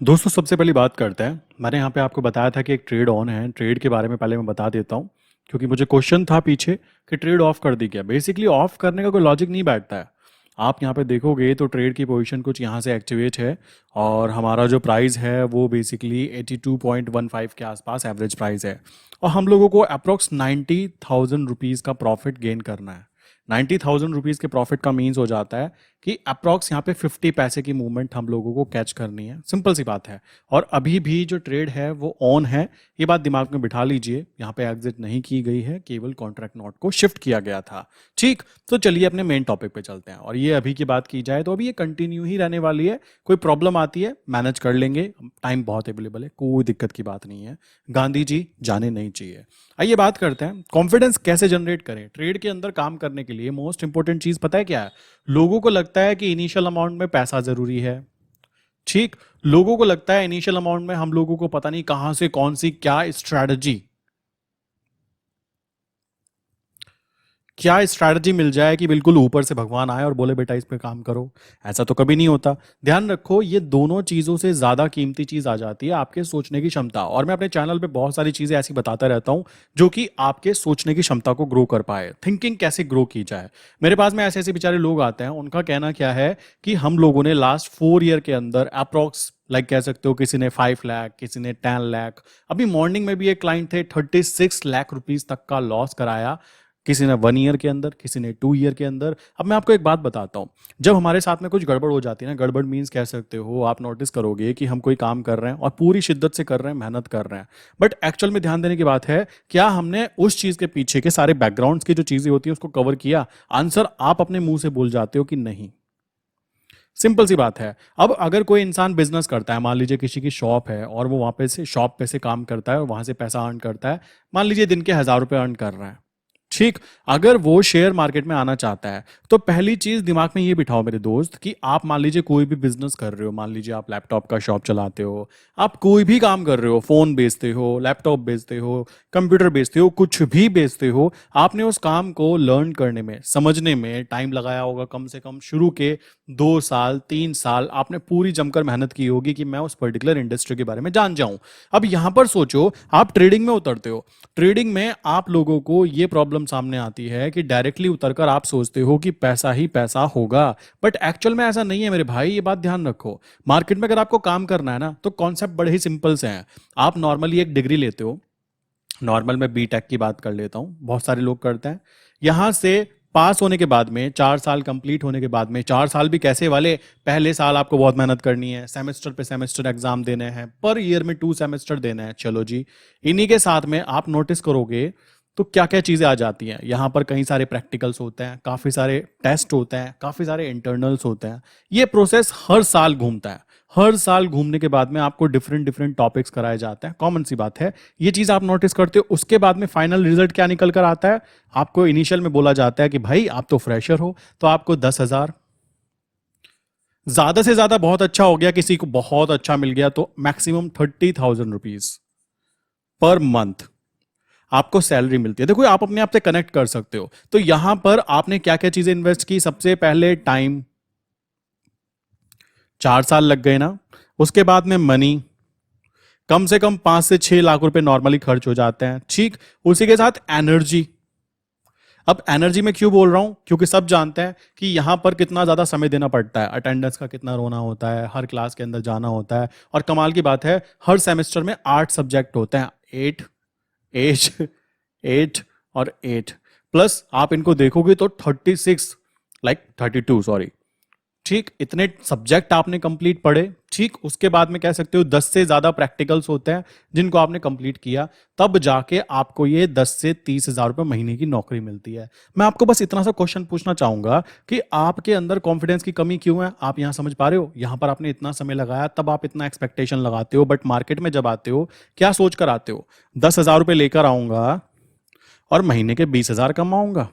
दोस्तों सबसे पहली बात करते हैं। मैंने यहाँ पे आपको बताया था कि एक ट्रेड ऑन है। ट्रेड के बारे में पहले मैं बता देता हूँ, क्योंकि मुझे क्वेश्चन था पीछे कि ट्रेड ऑफ कर दी क्या। बेसिकली ऑफ करने का कोई लॉजिक नहीं बैठता है। आप यहाँ पे देखोगे तो ट्रेड की पोजीशन कुछ यहाँ से एक्टिवेट है, और हमारा जो प्राइस है वो बेसिकली 82.15 के आसपास एवरेज प्राइस है, और हम लोगों को अप्रोक्स 90,000 रुपीज़ का प्रॉफिट गेन करना है। 90,000 रुपीज़ के प्रॉफिट का मीन्स हो जाता है कि अप्रॉक्स यहाँ पे 50 पैसे की मूवमेंट हम लोगों को कैच करनी है। सिंपल सी बात है। और अभी भी जो ट्रेड है वो ऑन है, ये बात दिमाग में बिठा लीजिए। यहाँ पे एग्जिट नहीं की गई है, केवल कॉन्ट्रैक्ट नोट को शिफ्ट किया गया था। ठीक, तो चलिए अपने मेन टॉपिक पे चलते हैं। और ये अभी की बात की जाए तो अभी ये कंटिन्यू ही रहने वाली है। कोई प्रॉब्लम आती है मैनेज कर लेंगे, टाइम बहुत अवेलेबल है, कोई दिक्कत की बात नहीं है। गांधी जी जाने नहीं चाहिए। आइए बात करते हैं कॉन्फिडेंस कैसे जनरेट करें। ट्रेड के अंदर काम करने के लिए मोस्ट इंपॉर्टेंट चीज पता है क्या है? लोगों को लगता है कि इनिशियल अमाउंट में पैसा जरूरी है। ठीक, लोगों को लगता है इनिशियल अमाउंट में हम लोगों को पता नहीं कहां से कौन सी क्या स्ट्रैटेजी मिल जाए कि बिल्कुल ऊपर से भगवान आए और बोले बेटा इस पे काम करो। ऐसा तो कभी नहीं होता। ध्यान रखो, ये दोनों चीजों से ज्यादा कीमती चीज आ जाती है आपके सोचने की क्षमता। और मैं अपने चैनल पे बहुत सारी चीजें ऐसी बताता रहता हूं जो कि आपके सोचने की क्षमता को ग्रो कर पाए, थिंकिंग कैसे ग्रो की जाए। मेरे पास में ऐसे ऐसे बेचारे लोग आते हैं, उनका कहना क्या है कि हम लोगों ने लास्ट 4 ईयर के अंदर अप्रोक्स कह सकते हो किसी ने 5 लाख, किसी ने 10 लाख, अभी मॉर्निंग में भी एक क्लाइंट थे 36 लाख रुपीज तक का लॉस कराया। किसी ने 1 ईयर के अंदर, किसी ने 2 ईयर के अंदर। अब मैं आपको एक बात बताता हूँ, जब हमारे साथ में कुछ गड़बड़ हो जाती है ना, गड़बड़ मीन्स कह सकते हो, आप नोटिस करोगे कि हम कोई काम कर रहे हैं और पूरी शिद्दत से कर रहे हैं, मेहनत कर रहे हैं, बट एक्चुअल में ध्यान देने की बात है, क्या हमने उस चीज के पीछे के सारे बैकग्राउंड्स की जो चीजें होती है उसको कवर किया? आंसर आप अपने मुंह से बोल जाते हो कि नहीं। सिंपल सी बात है। अब अगर कोई इंसान बिजनेस करता है, मान लीजिए किसी की शॉप है और वो वहां पे से शॉप पे से काम करता है और वहां से पैसा अर्न करता है, मान लीजिए दिन के 1,000 रुपए अर्न कर रहा है। ठीक, अगर वो शेयर मार्केट में आना चाहता है तो पहली चीज दिमाग में ये बिठाओ मेरे दोस्त कि आप मान लीजिए कोई भी बिजनेस कर रहे हो, मान लीजिए आप लैपटॉप का शॉप चलाते हो, आप कोई भी काम कर रहे हो, फोन बेचते हो, लैपटॉप बेचते हो, कंप्यूटर बेचते हो, कुछ भी बेचते हो, आपने उस काम को लर्न करने में, समझने में टाइम लगाया होगा। कम से कम शुरू के 2 साल 3 साल आपने पूरी जमकर मेहनत की होगी कि मैं उस पर्टिकुलर इंडस्ट्री के बारे में जान जाऊं। अब यहां पर सोचो, आप ट्रेडिंग में उतरते हो। ट्रेडिंग में आप लोगों को ये प्रॉब्लम सामने आती है कि डायरेक्टली उतरकर आप सोचते हो कि पैसा ही पैसा होगा, बट एक्चुअल में ऐसा नहीं है मेरे भाई। ये बात ध्यान रखो, मार्केट में अगर आपको काम करना है ना तो कॉन्सेप्ट बड़े ही सिंपल से हैं। आप नॉर्मली एक डिग्री लेते हो, नॉर्मल में बीटेक की बात कर लेता हूं, बहुत सारे लोग करते हैं। यहां से पास होने के बाद में 4 साल कंप्लीट होने के बाद में, 4 साल भी कैसे वाले, पहले साल आपको बहुत मेहनत करनी है, सेमेस्टर पे सेमेस्टर एग्जाम देने हैं, पर ईयर में 2 सेमेस्टर देने हैं। चलो जी, इन्हीं के साथ में आप नोटिस करोगे तो क्या क्या चीजें आ जाती हैं। यहाँ पर कई सारे प्रैक्टिकल्स होते हैं, काफी सारे टेस्ट होते हैं, काफी सारे इंटरनल्स होते हैं। ये प्रोसेस हर साल घूमता है। हर साल घूमने के बाद में आपको डिफरेंट डिफरेंट टॉपिक्स कराए जाते हैं, कॉमन सी बात है। ये चीज आप नोटिस करते हो। उसके बाद में फाइनल रिजल्ट क्या निकल कर आता है? आपको इनिशियल में बोला जाता है कि भाई आप तो फ्रेशर हो, तो आपको 10,000, ज्यादा से ज्यादा बहुत अच्छा हो गया, किसी को बहुत अच्छा मिल गया तो मैक्सिमम 30,000 रुपीज पर मंथ आपको सैलरी मिलती है। देखो, आप अपने आप से कनेक्ट कर सकते हो। तो यहां पर आपने क्या क्या चीजें इन्वेस्ट की? सबसे पहले टाइम, 4 साल लग गए ना। उसके बाद में मनी, कम से कम 5 से 6 लाख रुपए नॉर्मली खर्च हो जाते हैं। ठीक, उसी के साथ एनर्जी। अब एनर्जी में क्यों बोल रहा हूं? क्योंकि सब जानते हैं कि यहां पर कितना ज्यादा समय देना पड़ता है, अटेंडेंस का कितना रोना होता है, हर क्लास के अंदर जाना होता है। और कमाल की बात है, हर सेमेस्टर में 8 सब्जेक्ट होते हैं, 8 8 8 और 8, प्लस आप इनको देखोगे तो 36, 32, सॉरी। ठीक, इतने सब्जेक्ट आपने कंप्लीट पढ़े। ठीक, उसके बाद में कह सकते हो 10 से ज्यादा प्रैक्टिकल्स होते हैं जिनको आपने कंप्लीट किया, तब जाके आपको ये 10 से 30,000 रुपए महीने की नौकरी मिलती है। मैं आपको बस इतना सा क्वेश्चन पूछना चाहूंगा कि आपके अंदर कॉन्फिडेंस की कमी क्यों है? आप यहां समझ पा रहे हो? यहां पर आपने इतना समय लगाया, तब आप इतना एक्सपेक्टेशन लगाते हो, बट मार्केट में जब आते हो क्या सोच कर आते हो? 10,000 रुपए लेकर आऊंगा और महीने के 20,000 कमाऊंगा।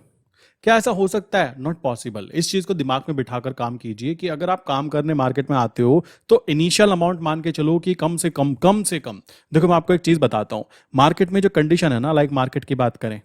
क्या ऐसा हो सकता है? Not possible. इस चीज को दिमाग में बिठाकर काम कीजिए कि अगर आप काम करने मार्केट में आते हो तो इनिशियल अमाउंट मान के चलो कि कम से कम देखो, मैं आपको एक चीज बताता हूं। मार्केट में जो कंडीशन है ना, मार्केट की बात करें,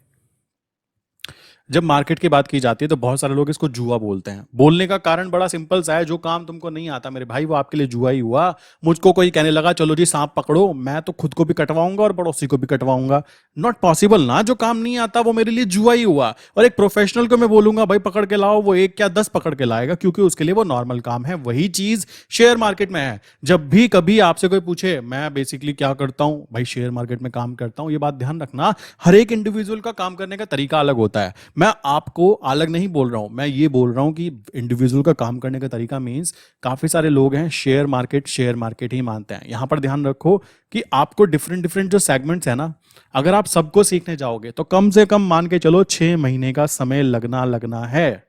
जब मार्केट की बात की जाती है तो बहुत सारे लोग इसको जुआ बोलते हैं। बोलने का कारण बड़ा सिंपल सा है, जो काम तुमको नहीं आता मेरे भाई वो आपके लिए जुआ ही हुआ। मुझको कोई कहने लगा चलो जी सांप पकड़ो, मैं तो खुद को भी कटवाऊंगा और पड़ोसी को भी कटवाऊंगा। नॉट पॉसिबल ना, जो काम नहीं आता वो मेरे लिए जुआ ही हुआ। और एक प्रोफेशनल को मैं बोलूंगा भाई पकड़ के लाओ, वो एक क्या 10 पकड़ के लाएगा, क्योंकि उसके लिए वो नॉर्मल काम है। वही चीज शेयर मार्केट में है। जब भी कभी आपसे कोई पूछे मैं बेसिकली क्या करता हूं, भाई शेयर मार्केट में काम करता हूं, ये बात ध्यान रखना, हर एक इंडिविजुअल का काम करने का तरीका अलग होता है। मैं आपको अलग नहीं बोल रहा हूं, मैं ये बोल रहा हूं कि इंडिविजुअल का काम करने का तरीका मींस काफी सारे लोग हैं शेयर मार्केट ही मानते हैं। यहां पर ध्यान रखो कि आपको डिफरेंट डिफरेंट जो सेगमेंट्स है ना, अगर आप सबको सीखने जाओगे तो कम से कम मान के चलो 6 महीने का समय लगना है।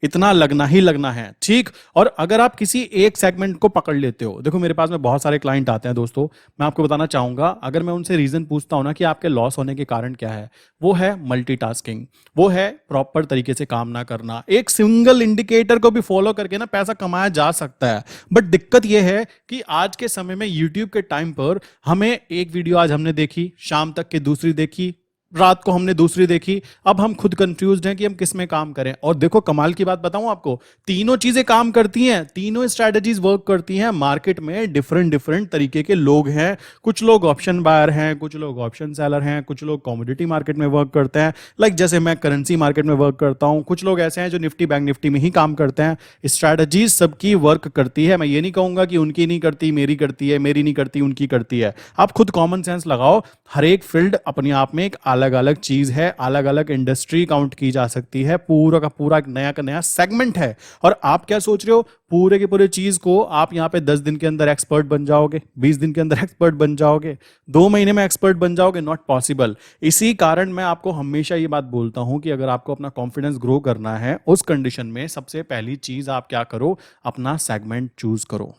इतना लगना ही लगना है, ठीक। और अगर आप किसी एक सेगमेंट को पकड़ लेते हो, देखो मेरे पास में बहुत सारे क्लाइंट आते हैं दोस्तों, मैं आपको बताना चाहूंगा, अगर मैं उनसे रीजन पूछता हूं ना कि आपके लॉस होने के कारण क्या है, वो है मल्टीटास्किंग, वो है प्रॉपर तरीके से काम ना करना। एक सिंगल इंडिकेटर को भी फॉलो करके ना पैसा कमाया जा सकता है, बट दिक्कत यह है कि आज के समय में यूट्यूब के टाइम पर हमें एक वीडियो आज हमने देखी, शाम तक के दूसरी देखी, रात को हमने दूसरी देखी, अब हम खुद कंफ्यूज्ड हैं कि हम किस में काम करें। और देखो कमाल की बात बताऊं आपको, तीनों चीजें काम करती हैं, तीनों स्ट्रेटजीज वर्क करती हैं। मार्केट में डिफरेंट डिफरेंट तरीके के लोग हैं, कुछ लोग ऑप्शन बायर हैं, कुछ लोग ऑप्शन सेलर हैं, कुछ लोग कमोडिटी मार्केट में वर्क करते हैं, लाइक जैसे मैं करेंसी मार्केट में वर्क करता हूं, कुछ लोग ऐसे हैं जो निफ्टी बैंक निफ्टी में ही काम करते हैं। स्ट्रेटजीज सबकी वर्क करती है, मैं ये नहीं कहूंगा कि उनकी नहीं करती मेरी करती है, मेरी नहीं करती उनकी करती है। आप खुद कॉमन सेंस लगाओ, हर एक फील्ड अपने आप में एक अलग अलग चीज है, अलग अलग इंडस्ट्री काउंट की जा सकती है, पूरा का पूरा एक नया का नया सेगमेंट है। और आप क्या सोच रहे हो, पूरे के पूरे चीज को आप यहां पे 10 दिन के अंदर एक्सपर्ट बन जाओगे, 20 दिन के अंदर एक्सपर्ट बन जाओगे, 2 महीने में एक्सपर्ट बन जाओगे? Not possible. इसी कारण मैं आपको हमेशा ये बात बोलता हूं कि अगर आपको अपना कॉन्फिडेंस ग्रो करना है, उस कंडीशन में सबसे पहली चीज आप क्या करो, अपना सेगमेंट चूज करो।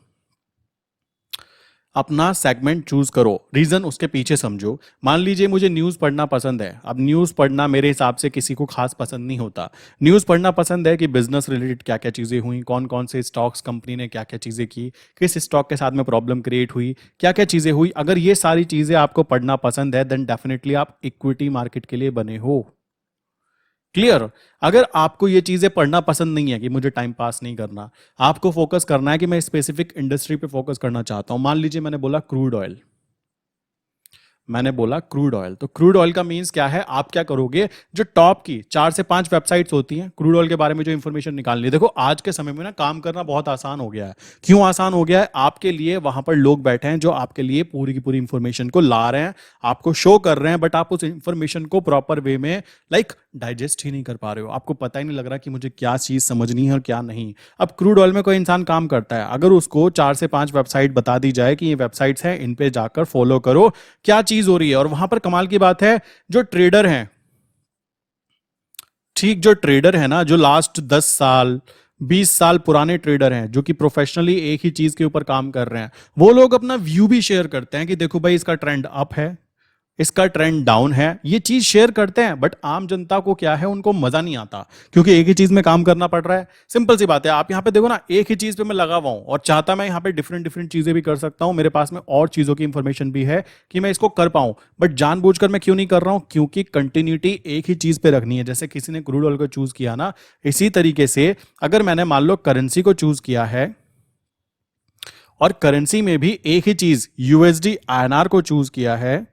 अपना सेगमेंट चूज करो, रीजन उसके पीछे समझो। मान लीजिए मुझे न्यूज़ पढ़ना पसंद है, अब न्यूज़ पढ़ना मेरे हिसाब से किसी को खास पसंद नहीं होता। न्यूज़ पढ़ना पसंद है कि बिजनेस रिलेटेड क्या क्या चीज़ें हुई, कौन कौन से स्टॉक्स कंपनी ने क्या क्या चीज़ें की, किस स्टॉक के साथ में प्रॉब्लम क्रिएट हुई, क्या क्या चीज़ें हुई। अगर ये सारी चीज़ें आपको पढ़ना पसंद है, देन डेफिनेटली आप इक्विटी मार्केट के लिए बने हो। क्लियर? अगर आपको ये चीजें पढ़ना पसंद नहीं है कि मुझे टाइम पास नहीं करना, आपको फोकस करना है कि मैं स्पेसिफिक इंडस्ट्री पे फोकस करना चाहता हूं। मान लीजिए मैंने बोला क्रूड ऑयल, मैंने बोला क्रूड ऑयल, तो क्रूड ऑयल का मींस क्या है, आप क्या करोगे, जो टॉप की 4 से 5 वेबसाइट्स होती हैं क्रूड ऑयल के बारे में जो इंफॉर्मेशन निकालनी है। देखो आज के समय में ना काम करना बहुत आसान हो गया है। क्यों आसान हो गया है? आपके लिए वहां पर लोग बैठे हैं जो आपके लिए पूरी की पूरी इंफॉर्मेशन को ला रहे हैं, आपको शो कर रहे हैं, बट आप उस इंफॉर्मेशन को प्रॉपर वे में डाइजेस्ट ही नहीं कर पा रहे हो। आपको पता ही नहीं लग रहा कि मुझे क्या चीज समझनी है और क्या नहीं। अब क्रूड ऑयल में कोई इंसान काम करता है, अगर उसको 4 से 5 वेबसाइट बता दी जाए कि ये वेबसाइट्स हैं, इन पे जाकर फॉलो करो क्या चीज हो रही है। और वहां पर कमाल की बात है, जो ट्रेडर हैं, ठीक, जो ट्रेडर है ना, जो लास्ट 10 साल 20 साल पुराने ट्रेडर हैं, जो कि प्रोफेशनली एक ही चीज के ऊपर काम कर रहे हैं, वो लोग अपना व्यू भी शेयर करते हैं कि देखो भाई इसका ट्रेंड अप है, इसका ट्रेंड डाउन है, ये चीज शेयर करते हैं। बट आम जनता को क्या है, उनको मजा नहीं आता, क्योंकि एक ही चीज में काम करना पड़ रहा है। सिंपल सी बात है, आप यहां पे देखो ना, एक ही चीज पे मैं लगा हुआ हूं और चाहता मैं यहां पे डिफरेंट डिफरेंट चीजें भी कर सकता हूं, मेरे पास में और चीजों की इंफॉर्मेशन भी है कि मैं इसको कर पाऊं, बट जानबूझकर मैं क्यों नहीं कर रहा हूं, क्योंकि कंटिन्यूटी एक ही चीज पे रखनी है। जैसे किसी ने क्रूड ऑयल को चूज किया ना, इसी तरीके से अगर मैंने मान लो करेंसी को चूज किया है और करेंसी में भी एक ही चीज यूएसडी आईएनआर को चूज किया है,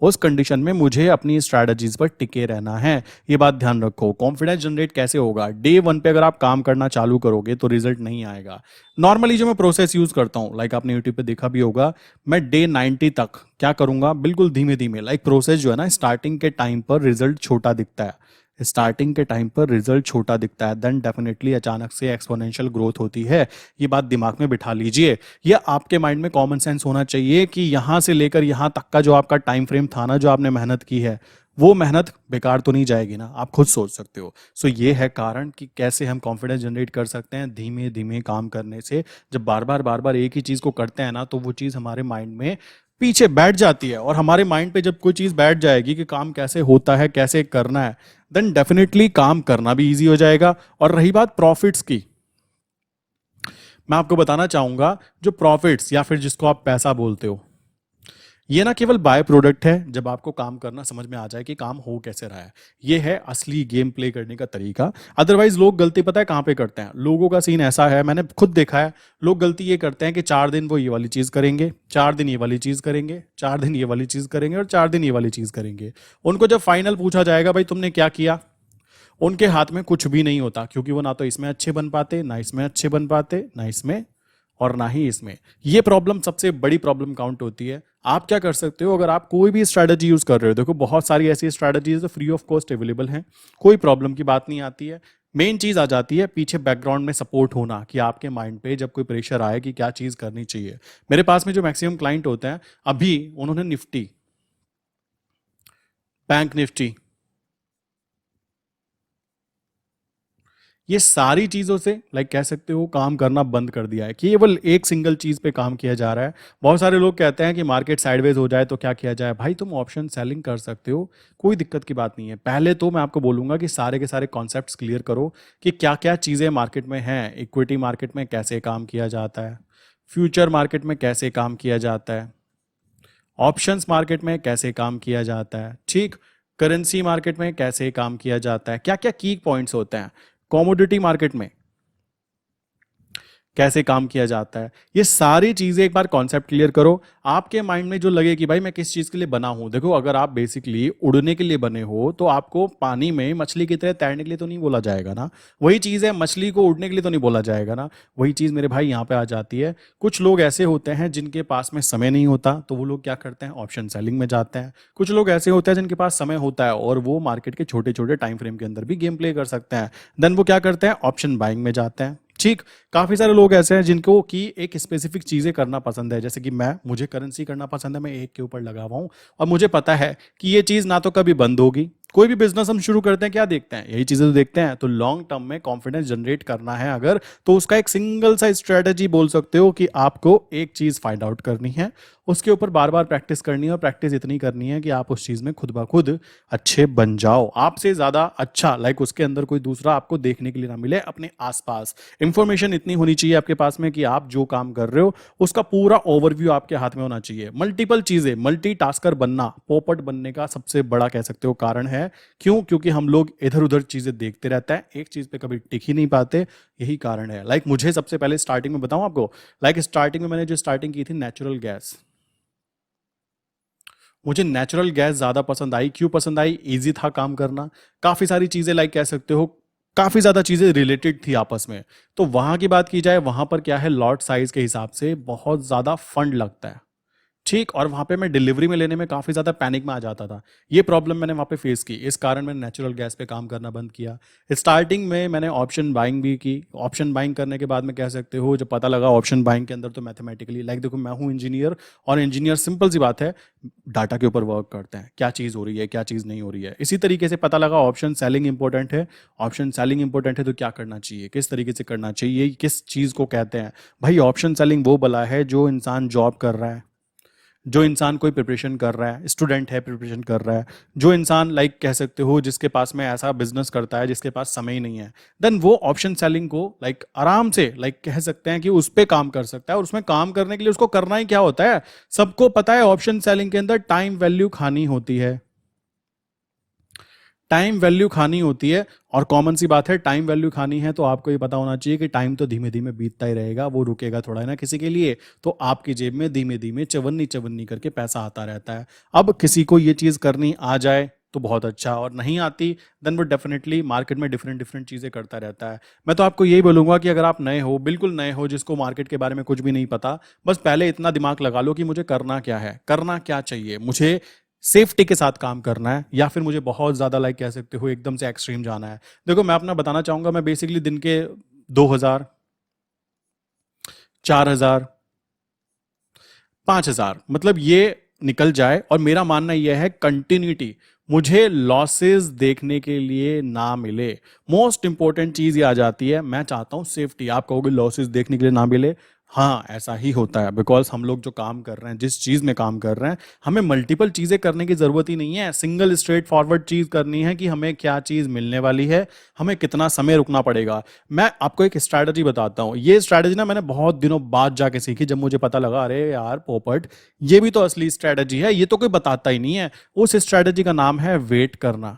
उस कंडीशन में मुझे अपनी स्ट्रैटेजीज पर टिके रहना है। ये बात ध्यान रखो। कॉन्फिडेंस जनरेट कैसे होगा, डे 1 पे अगर आप काम करना चालू करोगे तो रिजल्ट नहीं आएगा। नॉर्मली जो मैं प्रोसेस यूज करता हूं, लाइक आपने यूट्यूब पे देखा भी होगा, मैं डे 90 तक क्या करूंगा, बिल्कुल धीमे धीमे, लाइक प्रोसेस जो है ना, स्टार्टिंग के टाइम पर रिजल्ट छोटा दिखता है, स्टार्टिंग के टाइम पर रिजल्ट छोटा दिखता है, देन डेफिनेटली अचानक से एक्सपोनेंशियल ग्रोथ होती है। ये बात दिमाग में बिठा लीजिए। ये आपके माइंड में कॉमन सेंस होना चाहिए कि यहां से लेकर यहां तक का जो आपका टाइम फ्रेम था ना, जो आपने मेहनत की है, वो मेहनत बेकार तो नहीं जाएगी ना, आप खुद सोच सकते हो। सो ये है कारण कि कैसे हम कॉन्फिडेंस जनरेट कर सकते हैं धीमे धीमे काम करने से। जब बार बार एक ही चीज को करते हैं ना, तो वो चीज हमारे माइंड में पीछे बैठ जाती है। और हमारे माइंड पे जब कोई चीज बैठ जाएगी कि काम कैसे होता है, कैसे करना है, देन डेफिनेटली काम करना भी इजी हो जाएगा। और रही बात प्रॉफिट्स की, मैं आपको बताना चाहूंगा, जो प्रॉफिट्स या फिर जिसको आप पैसा बोलते हो, ये ना केवल बाय प्रोडक्ट है, जब आपको काम करना समझ में आ जाए कि काम हो कैसे रहा है। ये है असली गेम प्ले करने का तरीका। अदरवाइज लोग गलती पता है कहाँ पे करते हैं, लोगों का सीन ऐसा है, मैंने खुद देखा है, लोग गलती ये करते हैं कि 4 दिन वो ये वाली चीज़ करेंगे, 4 दिन ये वाली चीज़ करेंगे, 4 दिन ये वाली चीज़ करेंगे और 4 दिन ये वाली चीज़ करेंगे। उनको जब फाइनल पूछा जाएगा भाई तुमने क्या किया, उनके हाथ में कुछ भी नहीं होता, क्योंकि वो ना तो इसमें अच्छे बन पाते, ना इसमें अच्छे बन पाते, ना इसमें और ना ही इसमें। ये प्रॉब्लम सबसे बड़ी प्रॉब्लम काउंट होती है। आप क्या कर सकते हो, अगर आप कोई भी स्ट्रैटेजी यूज कर रहे हो, देखो बहुत सारी ऐसी strategies free of cost available हैं, कोई प्रॉब्लम की बात नहीं आती है। मेन चीज आ जाती है पीछे बैकग्राउंड में सपोर्ट होना, कि आपके माइंड पे जब कोई प्रेशर आए कि क्या चीज करनी चाहिए। मेरे पास में जो मैक्सिमम क्लाइंट होते हैं, अभी उन्होंने निफ्टी, बैंक निफ्टी, ये सारी चीजों से कह सकते हो काम करना बंद कर दिया है, केवल एक सिंगल चीज पे काम किया जा रहा है। बहुत सारे लोग कहते हैं कि मार्केट साइडवेज हो जाए तो क्या किया जाए। भाई तुम ऑप्शन सेलिंग कर सकते हो, कोई दिक्कत की बात नहीं है। पहले तो मैं आपको बोलूंगा कि सारे के सारे कॉन्सेप्ट्स क्लियर करो कि क्या क्या चीजें मार्केट में हैं। इक्विटी मार्केट में कैसे काम किया जाता है, फ्यूचर मार्केट में कैसे काम किया जाता है, ऑप्शंस मार्केट में कैसे काम किया जाता है, ठीक, करेंसी मार्केट में कैसे काम किया जाता है, क्या क्या की पॉइंट्स होते हैं, कॉमोडिटी मार्केट में कैसे काम किया जाता है। ये सारी चीजें एक बार कॉन्सेप्ट क्लियर करो। आपके माइंड में जो लगे कि भाई मैं किस चीज के लिए बना हूं, देखो अगर आप बेसिकली उड़ने के लिए बने हो तो आपको पानी में मछली की तरह तैरने के लिए तो नहीं बोला जाएगा ना। वही चीज है, मछली को उड़ने के लिए तो नहीं बोला जाएगा ना। वही चीज मेरे भाई यहाँ पे आ जाती है। कुछ लोग ऐसे होते हैं जिनके पास में समय नहीं होता, तो वो लोग क्या करते हैं, ऑप्शन सेलिंग में जाते हैं। कुछ लोग ऐसे होते हैं जिनके पास समय होता है और वो मार्केट के छोटे छोटे टाइम फ्रेम के अंदर भी गेम प्ले कर सकते हैं, देन वो क्या करते हैं, ऑप्शन बाइंग में जाते हैं। ठीक, काफी सारे लोग ऐसे हैं जिनको कि एक स्पेसिफिक चीजें करना पसंद है, जैसे कि मुझे करेंसी करना पसंद है, मैं एक के ऊपर लगा हुआ हूं और मुझे पता है कि ये चीज ना तो कभी बंद होगी। कोई भी बिजनेस हम शुरू करते हैं क्या देखते हैं, यही चीजें तो देखते हैं। तो लॉन्ग टर्म में कॉन्फिडेंस जनरेट करना है अगर, तो उसका एक सिंगल सा स्ट्रेटेजी बोल सकते हो कि आपको एक चीज फाइंड आउट करनी है, उसके ऊपर बार बार प्रैक्टिस करनी है और प्रैक्टिस इतनी करनी है कि आप उस चीज में खुद ब खुद अच्छे बन जाओ। आपसे ज्यादा अच्छा उसके अंदर कोई दूसरा आपको देखने के लिए ना मिले अपने आसपास। इंफॉर्मेशन इतनी होनी चाहिए आपके पास में कि आप जो काम कर रहे हो उसका पूरा ओवरव्यू आपके हाथ में होना चाहिए। मल्टीपल चीजें, मल्टीटास्कर बनना पोपट बनने का सबसे बड़ा कह सकते हो कारण है। क्यों? क्योंकि हम लोग इधर उधर चीजें देखते रहते हैं, एक चीज पे कभी टिक ही नहीं पाते। यही कारण है। मुझे सबसे पहले स्टार्टिंग में बताऊं आपको, स्टार्टिंग में मैंने जो स्टार्टिंग की थी नेचुरल गैस, मुझे नेचुरल गैस ज्यादा पसंद आई। क्यों पसंद आई? इजी था काम करना, काफी सारी चीजें कह सकते हो, काफी ज्यादा चीजें रिलेटेड थी आपस में। तो वहां की बात की जाए, वहां पर क्या है, लॉट साइज के हिसाब से बहुत ज्यादा फंड लगता है। ठीक, और वहां पे मैं डिलीवरी में लेने में काफी ज्यादा पैनिक में आ जाता था। ये प्रॉब्लम मैंने वहां पे फेस की, इस कारण मैंने नेचुरल गैस पे काम करना बंद किया। स्टार्टिंग में मैंने ऑप्शन बाइंग भी की। ऑप्शन बाइंग करने के बाद में कह सकते हो जब पता लगा ऑप्शन बाइंग के अंदर तो मैथमेटिकली देखो मैं हूं इंजीनियर, और इंजीनियर सिंपल सी बात है डाटा के ऊपर वर्क करते हैं, क्या चीज हो रही है क्या चीज नहीं हो रही है। इसी तरीके से पता लगा ऑप्शन सेलिंग इंपॉर्टेंट है। ऑप्शन सेलिंग इंपॉर्टेंट है तो क्या करना चाहिए, किस तरीके से करना चाहिए, किस चीज को कहते हैं। भाई ऑप्शन सेलिंग वो बला है जो इंसान जॉब कर रहा है, जो इंसान कोई प्रिपरेशन कर रहा है, स्टूडेंट है प्रिपरेशन कर रहा है, जो इंसान कह सकते हो जिसके पास में ऐसा बिजनेस करता है जिसके पास समय ही नहीं है, देन वो ऑप्शन सेलिंग को आराम से कह सकते हैं कि उस पे काम कर सकता है। और उसमें काम करने के लिए उसको करना ही क्या होता है, सबको पता है ऑप्शन सेलिंग के अंदर टाइम वैल्यू खानी होती है। टाइम वैल्यू खानी होती है, और कॉमन सी बात है, टाइम वैल्यू खानी है तो आपको ये पता होना चाहिए कि टाइम तो धीमे धीमे बीतता ही रहेगा, वो रुकेगा थोड़ा है ना किसी के लिए। तो आपकी जेब में धीमे धीमे चवन्नी चवन्नी करके पैसा आता रहता है। अब किसी को ये चीज करनी आ जाए तो बहुत अच्छा, और नहीं आती देन वो डेफिनेटली मार्केट में डिफरेंट डिफरेंट चीजें करता रहता है। मैं तो आपको यही बोलूंगा कि अगर आप नए हो, बिल्कुल नए हो, जिसको मार्केट के बारे में कुछ भी नहीं पता, बस पहले इतना दिमाग लगा लो कि मुझे करना क्या है, करना क्या चाहिए, मुझे सेफ्टी के साथ काम करना है या फिर मुझे बहुत ज्यादा कह सकते हो एकदम से एक्सट्रीम जाना है। देखो मैं अपना बताना चाहूंगा, मैं बेसिकली दिन के 2000, 4000, 5000 मतलब ये निकल जाए, और मेरा मानना यह है कंटिन्यूटी, मुझे लॉसेस देखने के लिए ना मिले। मोस्ट इंपॉर्टेंट चीज ये आ जाती है, मैं चाहता हूं सेफ्टी। आप कहोगे लॉसेस देखने के लिए ना मिले, हाँ, ऐसा ही होता है बिकॉज़ हम लोग जो काम कर रहे हैं, जिस चीज़ में काम कर रहे हैं, हमें मल्टीपल चीज़ें करने की ज़रूरत ही नहीं है। सिंगल स्ट्रेट फॉरवर्ड चीज़ करनी है कि हमें क्या चीज़ मिलने वाली है, हमें कितना समय रुकना पड़ेगा। मैं आपको एक स्ट्रैटेजी बताता हूँ। ये स्ट्रैटेजी ना मैंने बहुत दिनों बाद जाके सीखी जब मुझे पता लगा अरे यार पोपट, ये भी तो असली स्ट्रैटेजी है, ये तो कोई बताता ही नहीं है। उस स्ट्रैटेजी का नाम है वेट करना।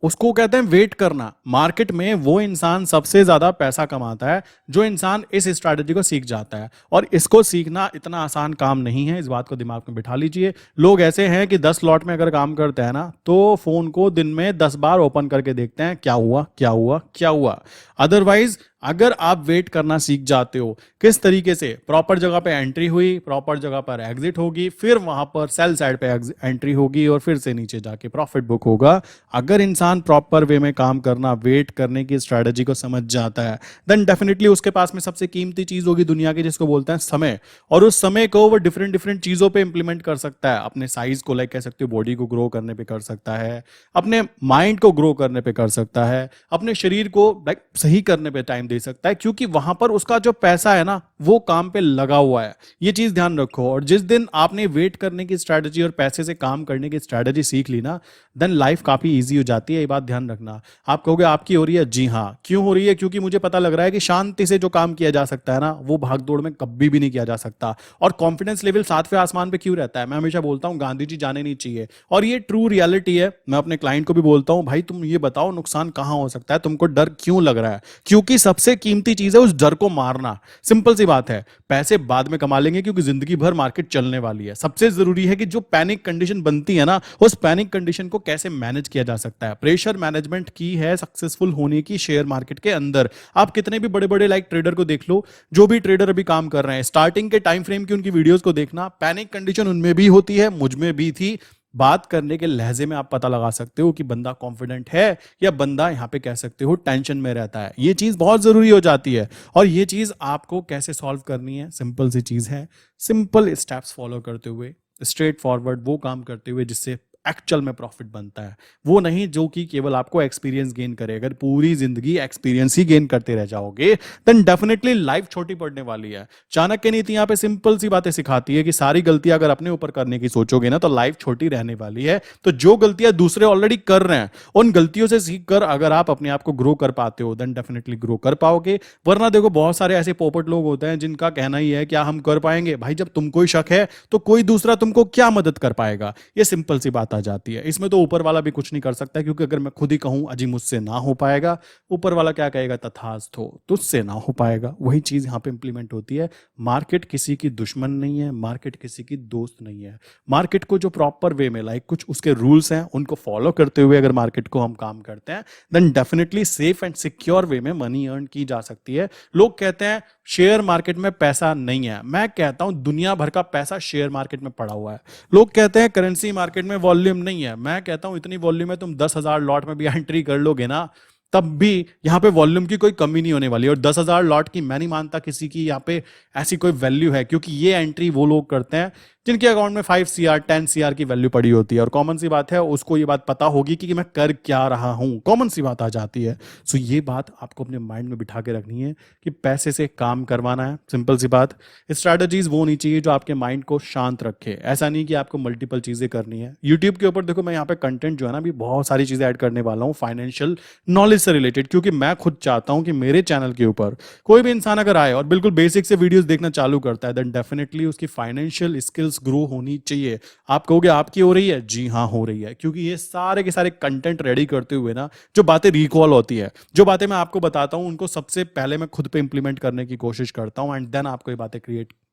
उसको कहते हैं वेट करना। मार्केट में वो इंसान सबसे ज्यादा पैसा कमाता है जो इंसान इस स्ट्रैटेजी को सीख जाता है। और इसको सीखना इतना आसान काम नहीं है, इस बात को दिमाग में बिठा लीजिए। लोग ऐसे हैं कि 10 लॉट में अगर काम करते हैं ना तो फोन को दिन में 10 बार ओपन करके देखते हैं क्या हुआ क्या हुआ क्या हुआ। अदरवाइज अगर आप वेट करना सीख जाते हो किस तरीके से प्रॉपर जगह पे एंट्री हुई, प्रॉपर जगह पर एग्जिट होगी, फिर वहां पर सेल साइड पे एंट्री होगी और फिर से नीचे जाके प्रॉफिट बुक होगा। अगर इंसान प्रॉपर वे में काम करना, वेट करने की स्ट्रेटजी को समझ जाता है, देन डेफिनेटली उसके पास में सबसे कीमती चीज होगी दुनिया की जिसको बोलते हैं समय। और उस समय को वो डिफरेंट डिफरेंट चीजों पे इंप्लीमेंट कर सकता है। अपने साइज को लाइक कह सकते हो बॉडी को ग्रो करने पे कर सकता है, अपने माइंड को ग्रो करने पे कर सकता है, अपने शरीर को लाइक सही करने पे टाइम दे सकता है, क्योंकि वहां पर उसका जो पैसा है ना वो काम पे लगा हुआ है। ये चीज ध्यान रखो। और जिस दिन आपने वेट करने की स्ट्रेटजी और पैसे से काम करने की स्ट्रेटजी सीख ली ना, देन लाइफ काफी इजी हो जाती है। ये बात ध्यान रखना। आप कहोगे आपकी हो रही है, जी हाँ। क्यों हो रही है? क्योंकि मुझे पता लग रहा है कि शांति से जो काम किया जा सकता है ना वो भागदौड़ में कभी भी नहीं किया जा सकता। और कॉन्फिडेंस लेवल 7वें आसमान पे क्यों रहता है? मैं हमेशा बोलता हूं गांधी जी जाने नहीं चाहिए, और ये ट्रू रियलिटी है। मैं अपने क्लाइंट को भी बोलता हूं भाई तुम ये बताओ नुकसान कहां हो सकता है, तुमको डर क्यों लग रहा है? क्योंकि सबसे कीमती चीज है उस डर को मारना। सिंपल सी बात है। पैसे बाद में कमा लेंगे क्योंकि जिंदगी भर मार्केट चलने वाली है। सबसे जरूरी है कि जो पैनिक कंडीशन बनती है ना उस पैनिक कंडीशन को कैसे मैनेज किया जा सकता है। प्रेशर मैनेजमेंट की है सक्सेसफुल होने की शेयर मार्केट के अंदर। आप कितने भी बड़े बड़े लाइक ट्रेडर को देख लो, जो भी ट्रेडर अभी काम कर रहे हैं, स्टार्टिंग के टाइम फ्रेम की उनकी वीडियोस को देखना, पैनिक कंडीशन उनमें भी होती है, मुझ में भी थी। बात करने के लहजे में आप पता लगा सकते हो कि बंदा कॉन्फिडेंट है या बंदा यहां पे कह सकते हो टेंशन में रहता है। ये चीज बहुत जरूरी हो जाती है। और ये चीज आपको कैसे सॉल्व करनी है? सिंपल सी चीज है। सिंपल स्टेप्स फॉलो करते हुए, स्ट्रेट फॉरवर्ड वो काम करते हुए जिससे एक्चुअल में प्रॉफिट बनता है, वो नहीं जो कि केवल आपको एक्सपीरियंस गेन करे। अगर पूरी जिंदगी एक्सपीरियंस ही गेन करते रह जाओगे देन डेफिनेटली लाइफ छोटी पड़ने वाली है। चाणक्य नीति यहाँ पे सिंपल सी बातें सिखाती है कि सारी गलतियां अगर अपने ऊपर करने की सोचोगे ना तो लाइफ छोटी रहने वाली है। तो जो गलतियां दूसरे ऑलरेडी कर रहे हैं उन गलतियों से सीख कर अगर आप अपने आप को ग्रो कर पाते हो देन डेफिनेटली ग्रो कर पाओगे। वरना देखो बहुत सारे ऐसे पोपट लोग होते हैं जिनका कहना ही है क्या हम कर पाएंगे? भाई जब तुमको ही शक है तो कोई दूसरा तुमको क्या मदद कर पाएगा? ये सिंपल सी बात आ जाती है। इसमें तो ऊपर वाला भी कुछ नहीं कर सकता, क्योंकि अगर मैं खुद ही कहूं अजी मुझसे ना हो पाएगा, ऊपर वाला क्या कहेगा? तथास्तु, तुझसे ना हो पाएगा। वही चीज यहां पे इंप्लीमेंट होती है। मार्केट किसी की दुश्मन नहीं है, मार्केट किसी की दोस्त नहीं है। मार्केट को जो प्रॉपर वे में लाइक कुछ उसके रूल्स हैं उनको फॉलो करते हुए अगर मार्केट को हम काम करते हैं then definitely safe and secure way में मनी अर्न की जा सकती है। लोग कहते हैं शेयर मार्केट में पैसा नहीं है, मैं कहता हूं दुनिया भर का पैसा शेयर मार्केट में पड़ा हुआ है। लोग कहते हैं करेंसी मार्केट में वॉल्यूम नहीं है, मैं कहता हूं इतनी वॉल्यूम है तुम 10,000 लॉट में भी एंट्री कर लोगे ना तब भी यहां पे वॉल्यूम की कोई कमी नहीं होने वाली। और 10,000 लॉट की मैं नहीं मानता किसी की यहां पे ऐसी कोई वैल्यू है, क्योंकि ये एंट्री वो लोग करते हैं जिनके अकाउंट में 5 CR 10 CR की वैल्यू पड़ी होती है। और कॉमन सी बात है उसको ये बात पता होगी कि मैं कर क्या रहा हूं, कॉमन सी बात आ जाती है। सो ये बात आपको अपने माइंड में बिठा के रखनी है कि पैसे से काम करवाना है। सिंपल सी बात। स्ट्रैटेजीज वो होनी चाहिए जो आपके माइंड को शांत रखे। ऐसा नहीं कि आपको मल्टीपल चीजें करनी है। यूट्यूब के ऊपर देखो मैं यहाँ पे कंटेंट जो है ना अभी बहुत सारी चीजें ऐड करने वाला हूँ फाइनेंशियल नॉलेज से रिलेटेड, क्योंकि मैं खुद चाहता हूं कि मेरे चैनल के ऊपर कोई भी इंसान अगर आए और बिल्कुल बेसिक से वीडियोस देखना चालू करता है देन डेफिनेटली उसकी फाइनेंशियल स्किल्स ग्रो होनी चाहिए। आप कहोगे आपकी हो रही है? जी हाँ हो रही है, क्योंकि ये सारे के सारे कंटेंट रेडी करते हुए ना जो बातें रिकॉल होती है, जो बातें मैं आपको बताता हूं उनको सबसे पहले मैं खुद पे इंप्लीमेंट करने की कोशिश करता हूं एंड देन आपको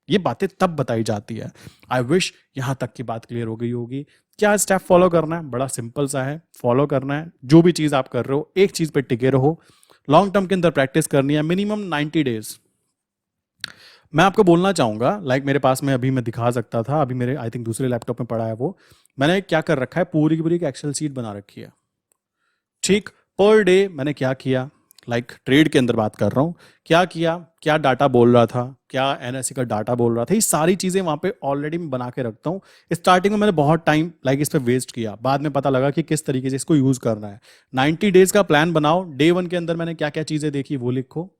ये बातें तब बताई जाती है। आई विश यहां तक की बात क्लियर हो गई होगी। क्या स्टेप फॉलो करना है? बड़ा सिंपल सा है। फॉलो करना है जो भी चीज आप कर रहे हो, एक चीज पे टिके रहो। लॉन्ग टर्म के अंदर प्रैक्टिस करनी है, मिनिमम 90 डेज। मैं आपको बोलना चाहूंगा लाइक मेरे पास में अभी मैं दिखा सकता था, अभी मेरे आई थिंक दूसरे लैपटॉप में पड़ा है वो। मैंने क्या कर रखा है, पूरी की पूरी एक एक्सेल सीट बना रखी है। ठीक, पर डे मैंने क्या किया, लाइक ट्रेड के अंदर बात कर रहा हूं, क्या किया, क्या डाटा बोल रहा था, क्या एनएससी का डाटा बोल रहा था, ये सारी चीजें वहां पे ऑलरेडी मैं बना के रखता हूँ। स्टार्टिंग में मैंने बहुत टाइम लाइक इस पे वेस्ट किया, बाद में पता लगा कि किस तरीके से इसको यूज करना है। 90 डेज का प्लान बनाओ। डे 1 के अंदर मैंने क्या क्या चीजें देखी वो लिखो।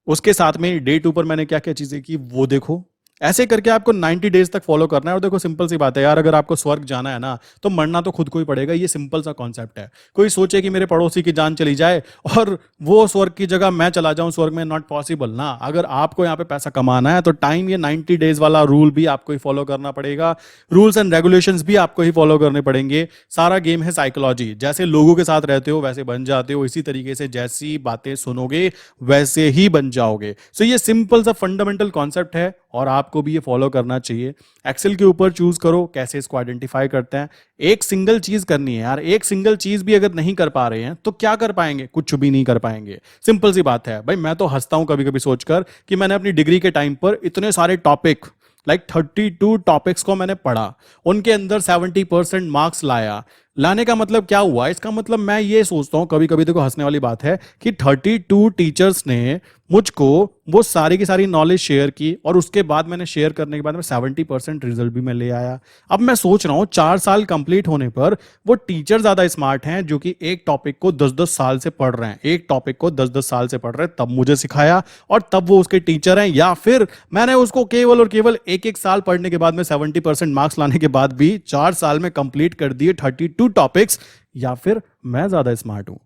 उसके साथ में डे 2 पर मैंने क्या क्या चीजें की वो देखो। ऐसे करके आपको 90 डेज तक फॉलो करना है। और देखो सिंपल सी बात है यार, अगर आपको स्वर्ग जाना है ना तो मरना तो खुद को ही पड़ेगा। ये सिंपल सा कॉन्सेप्ट है। कोई सोचे कि मेरे पड़ोसी की जान चली जाए और वो स्वर्ग की जगह मैं चला जाऊं स्वर्ग में, नॉट पॉसिबल ना। अगर आपको यहाँ पे पैसा कमाना है तो टाइम ये 90 डेज वाला रूल भी आपको ही फॉलो करना पड़ेगा। रूल्स एंड रेगुलेशंस भी आपको ही फॉलो करने पड़ेंगे। सारा गेम है साइकोलॉजी। जैसे लोगों के साथ रहते हो वैसे बन जाते हो, इसी तरीके से जैसी बातें सुनोगे वैसे ही बन जाओगे। सो ये सिंपल सा फंडामेंटल कॉन्सेप्ट है और आपको भी ये फॉलो करना चाहिए। एक्सेल के ऊपर चूज करो कैसे इसको आइडेंटिफाई करते हैं। एक सिंगल चीज करनी है यार। एक सिंगल चीज भी अगर नहीं कर पा रहे हैं तो क्या कर पाएंगे? कुछ भी नहीं कर पाएंगे। सिंपल सी बात है भाई। मैं तो हंसता हूं कभी कभी सोचकर कि मैंने अपनी डिग्री के टाइम पर इतने सारे टॉपिक, लाइक 32 टॉपिक्स को मैंने पढ़ा, उनके अंदर 70% मार्क्स लाया। लाने का मतलब क्या हुआ? इसका मतलब मैं ये सोचता हूं कभी कभी, देखो हंसने वाली बात है कि 32 टीचर्स ने मुझको वो सारी की सारी नॉलेज शेयर की और उसके बाद मैंने शेयर करने के बाद में 70% रिजल्ट भी मैं ले आया। अब मैं सोच रहा हूं 4 साल कंप्लीट होने पर वो टीचर ज्यादा स्मार्ट हैं जो कि एक टॉपिक को 10-10 साल से पढ़ रहे हैं, एक टॉपिक को 10-10 साल से पढ़ रहे हैं, तब मुझे सिखाया और तब वो उसके टीचर हैं, या फिर मैंने उसको केवल और केवल एक साल पढ़ने के बाद में 70% मार्क्स लाने के बाद भी 4 साल में कंप्लीट कर दिए 32 टॉपिक्स, या फिर मैं ज्यादा स्मार्ट हूं।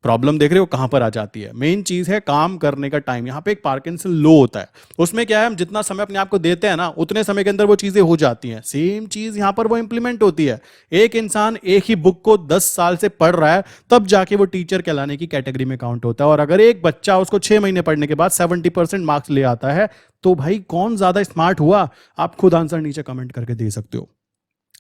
प्रॉब्लम देख रहे हो कहां पर आ जाती है? मेन चीज है काम करने का टाइम। यहां पे एक पार्किंसन लॉ होता है, उसमें क्या है, हम जितना समय अपने आप को देते हैं ना उतने समय के अंदर वो चीजें हो जाती हैं। सेम चीज यहां पर वो इंप्लीमेंट होती है। एक इंसान एक ही बुक को 10 साल से पढ़ रहा है तब जाके वो टीचर कहलाने की कैटेगरी में काउंट होता है। और अगर एक बच्चा उसको 6 महीने पढ़ने के बाद 70% मार्क्स ले आता है तो भाई कौन ज्यादा स्मार्ट हुआ? आप खुद आंसर नीचे कमेंट करके दे सकते हो।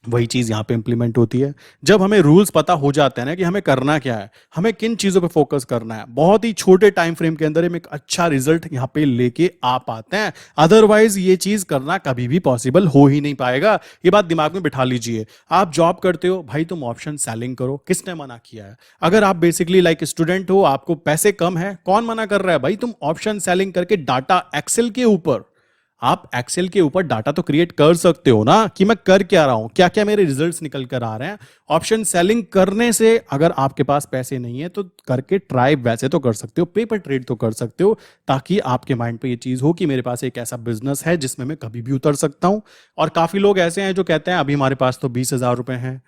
वही चीज यहां पे इंप्लीमेंट होती है। जब हमें रूल्स पता हो जाते हैं ना कि हमें करना क्या है, हमें किन चीजों पे फोकस करना है, बहुत ही छोटे टाइम फ्रेम के अंदर हम एक अच्छा रिजल्ट यहां पे लेके आ पाते हैं। अदरवाइज ये चीज करना कभी भी पॉसिबल हो ही नहीं पाएगा। ये बात दिमाग में बिठा लीजिए। आप जॉब करते हो भाई, तुम ऑप्शन सेलिंग करो, किसने मना किया है? अगर आप बेसिकली लाइक स्टूडेंट हो, आपको पैसे कम है, कौन मना कर रहा है भाई? तुम ऑप्शन सेलिंग करके डाटा एक्सेल के ऊपर, आप एक्सेल के ऊपर डाटा तो क्रिएट कर सकते हो ना कि मैं कर क्या रहा हूं, क्या क्या मेरे रिजल्ट्स निकल कर आ रहे हैं। ऑप्शन सेलिंग करने से अगर आपके पास पैसे नहीं है तो करके ट्राई वैसे तो कर सकते हो, पेपर ट्रेड तो कर सकते हो, ताकि आपके माइंड पे ये चीज हो कि मेरे पास एक ऐसा बिजनेस है जिसमें मैं कभी भी उतर सकता हूं। और काफी लोग ऐसे हैं जो कहते हैं अभी हमारे पास तो 20,000 रुपए हैं,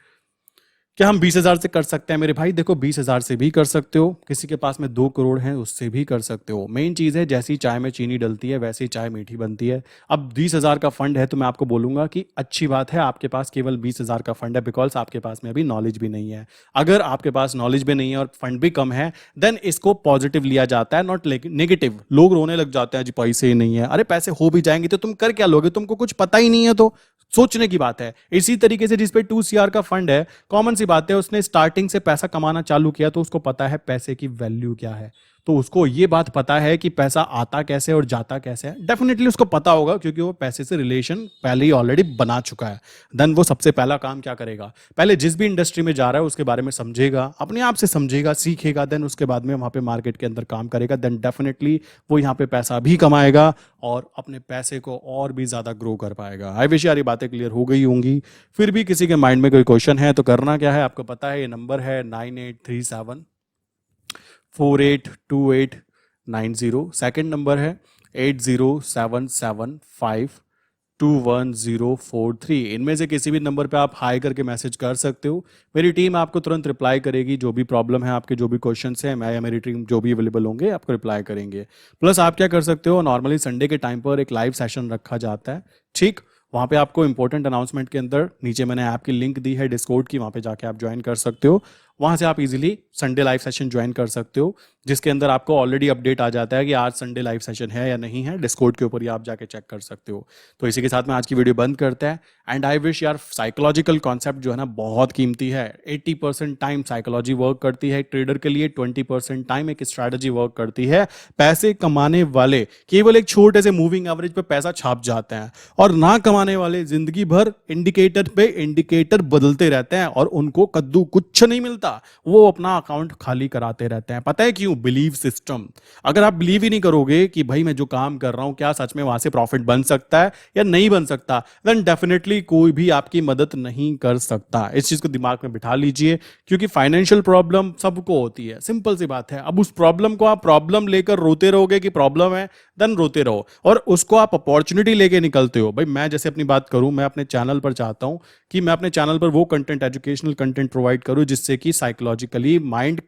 क्या हम 20,000 से कर सकते हैं? मेरे भाई देखो 20,000 से भी कर सकते हो, किसी के पास में 2 करोड़ है उससे भी कर सकते हो। मेन चीज़ है जैसी चाय में चीनी डलती है वैसी चाय मीठी बनती है। अब 20,000 का फंड है तो मैं आपको बोलूंगा कि अच्छी बात है आपके पास केवल 20,000 का फंड है, बिकॉज आपके पास में अभी नॉलेज भी नहीं है। अगर आपके पास नॉलेज भी नहीं है और फंड भी कम है देन इसको पॉजिटिव लिया जाता है, नॉट नेगेटिव। लोग रोने लग जाते हैं जी पैसे ही नहीं है। अरे पैसे हो भी जाएंगे तो तुम कर क्या लोगे? तुमको कुछ पता ही नहीं है तो सोचने की बात है। इसी तरीके से जिस पे 2 CR का फंड है, कॉमन सी बात है, उसने स्टार्टिंग से पैसा कमाना चालू किया तो उसको पता है पैसे की वैल्यू क्या है। तो उसको ये बात पता है कि पैसा आता कैसे और जाता कैसे है। डेफिनेटली उसको पता होगा क्योंकि वो पैसे से रिलेशन पहले ही ऑलरेडी बना चुका है। देन वो सबसे पहला काम क्या करेगा? पहले जिस भी इंडस्ट्री में जा रहा है उसके बारे में समझेगा, अपने आप से समझेगा, सीखेगा। देन उसके बाद में वहां पे मार्केट के अंदर काम करेगा। देन डेफिनेटली वो यहाँ पे पैसा भी कमाएगा और अपने पैसे को और भी ज्यादा ग्रो कर पाएगा। आई विश यार ये बातें क्लियर हो गई होंगी। फिर भी किसी के माइंड में कोई क्वेश्चन है तो करना क्या है आपको पता है। ये नंबर है 9837482890। सेकंड नंबर है 8077521043। इनमें से किसी भी नंबर पे आप हाई करके मैसेज कर सकते हो। मेरी टीम आपको तुरंत रिप्लाई करेगी। जो भी प्रॉब्लम है आपके, जो भी क्वेश्चंस हैं, मैं या मेरी टीम जो भी अवेलेबल होंगे आपको रिप्लाई करेंगे। प्लस आप क्या कर सकते हो, नॉर्मली संडे के टाइम पर एक लाइव सेशन रखा जाता है, ठीक? वहाँ पे आपको इंपॉर्टेंट अनाउंसमेंट के अंदर नीचे मैंने ऐप की लिंक दी है डिस्कॉर्ड की, वहाँ पे जाके आप ज्वाइन कर सकते हो। वहाँ से आप easily Sunday live session join कर सकते हो, जिसके अंदर आपको ऑलरेडी अपडेट आ जाता है कि आज संडे लाइव सेशन है या नहीं है। डिस्कॉर्ड के ऊपर ही आप जाके चेक कर सकते हो। तो इसी के साथ में आज की वीडियो बंद करते हैं। एंड आई विश यार, साइकोलॉजिकल कॉन्सेप्ट जो है ना बहुत कीमती है। 80% टाइम साइकोलॉजी वर्क करती है ट्रेडर के लिए, 20% टाइम एक स्ट्रैटेजी वर्क करती है। पैसे कमाने वाले केवल एक छोटे से मूविंग एवरेज पे पैसा छाप जाते हैं और ना कमाने वाले जिंदगी भर इंडिकेटर पे इंडिकेटर बदलते रहते हैं और उनको कद्दू कुछ नहीं मिलता। मिलता, वो अपना अकाउंट खाली कराते रहते हैं। पता है क्यों? Believe system. अगर आप बिलीव ही नहीं करोगे कि भाई मैं जो काम कर रहा हूं क्या सच में वहां से प्रॉफिट बन सकता है या नहीं बन सकता, देन डेफिनेटली कोई भी आपकी मदद नहीं कर सकता। इस चीज को दिमाग में बिठा लीजिए, क्योंकि फाइनेंशियल प्रॉब्लम सबको होती है, सिंपल सी बात है। अब उस प्रॉब्लम को आप प्रॉब्लम लेकर रोते रहोगे कि प्रॉब्लम है, देन रोते रहो, और उसको आप अपॉर्चुनिटी लेके निकलते हो। भाई मैं जैसे अपनी बात करूं, मैं अपने चैनल पर चाहता हूं कि मैं अपने चैनल पर वो कंटेंट, एजुकेशनल कंटेंट प्रोवाइड करूं जिससे कि साइकोलॉजिकली माइंड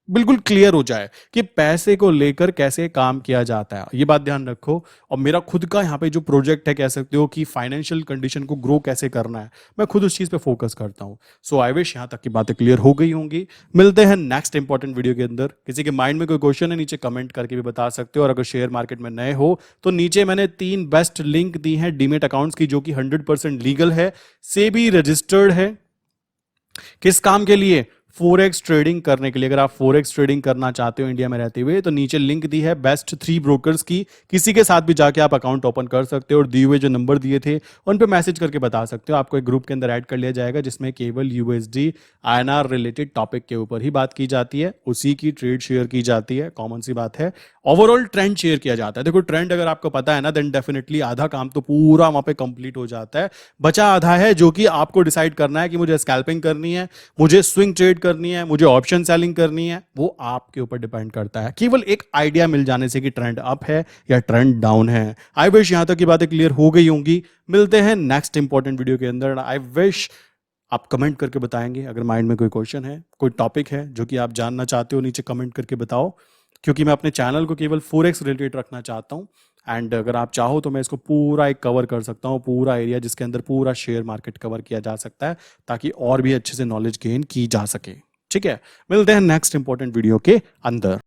बिल्कुल क्लियर हो जाए कि पैसे को लेकर कैसे काम किया जाता है। ये बात ध्यान रखो। और मेरा खुद का यहाँ पे जो प्रोजेक्ट है, कह सकते हो कि फाइनेंशियल कंडीशन को ग्रो कैसे करना है, मैं खुद उस चीज पे फोकस करता हूँ। सो आई विश यहाँ तक की बातें क्लियर हो गई होंगी। मिलते हैं नेक्स्ट इंपॉर्टेंट वीडियो के अंदर। किसी के माइंड में कोई क्वेश्चन है, नीचे कमेंट करके भी बता सकते हो। और अगर शेयर मार्केट में नए हो तो नीचे मैंने 3 बेस्ट लिंक दी हैं डीमेट अकाउंट्स की, जो कि 100% लीगल है, सेबी रजिस्टर्ड है। किस काम के लिए? फोरेक्स ट्रेडिंग करने के लिए। अगर आप फोरेक्स ट्रेडिंग करना चाहते हो इंडिया में रहते हुए, तो नीचे लिंक दी है बेस्ट 3 ब्रोकर्स की, किसी के साथ भी जाके आप अकाउंट ओपन कर सकते हो, और दिए हुए जो नंबर दिए थे उन पे मैसेज करके बता सकते हो। आपको एक ग्रुप के अंदर ऐड कर लिया जाएगा जिसमें केवल यूएसडी आईएनआर रिलेटेड टॉपिक के ऊपर ही बात की जाती है, उसी की ट्रेड शेयर की जाती है। कॉमन सी बात है। ओवरऑल ट्रेंड शेयर किया जाता है। देखो ट्रेंड अगर आपको पता है ना, देन डेफिनेटली आधा काम तो पूरा वहां पे कंप्लीट हो जाता है। बचा आधा है जो कि आपको डिसाइड करना है कि मुझे स्कैल्पिंग करनी है, मुझे स्विंग ट्रेड करनी है, मुझे ऑप्शन सेलिंग करनी है। वो आपके ऊपर डिपेंड करता है, केवल एक आइडिया मिल जाने से कि ट्रेंड अप है या ट्रेंड डाउन है। आई विश यहां तक की बातें क्लियर हो गई होंगी। मिलते हैं नेक्स्ट इंपॉर्टेंट वीडियो के अंदर। आई विश आप कमेंट करके बताएंगे। अगर माइंड में कोई क्वेश्चन है, कोई टॉपिक है जो कि आप जानना चाहते हो, नीचे कमेंट करके बताओ, क्योंकि मैं अपने चैनल को केवल फोरेक्स रिलेटेड रखना चाहता हूं। एंड अगर आप चाहो तो मैं इसको पूरा एक कवर कर सकता हूँ, पूरा एरिया जिसके अंदर पूरा शेयर मार्केट कवर किया जा सकता है, ताकि और भी अच्छे से नॉलेज गेन की जा सके। ठीक है, मिलते हैं नेक्स्ट इंपॉर्टेंट वीडियो के अंदर।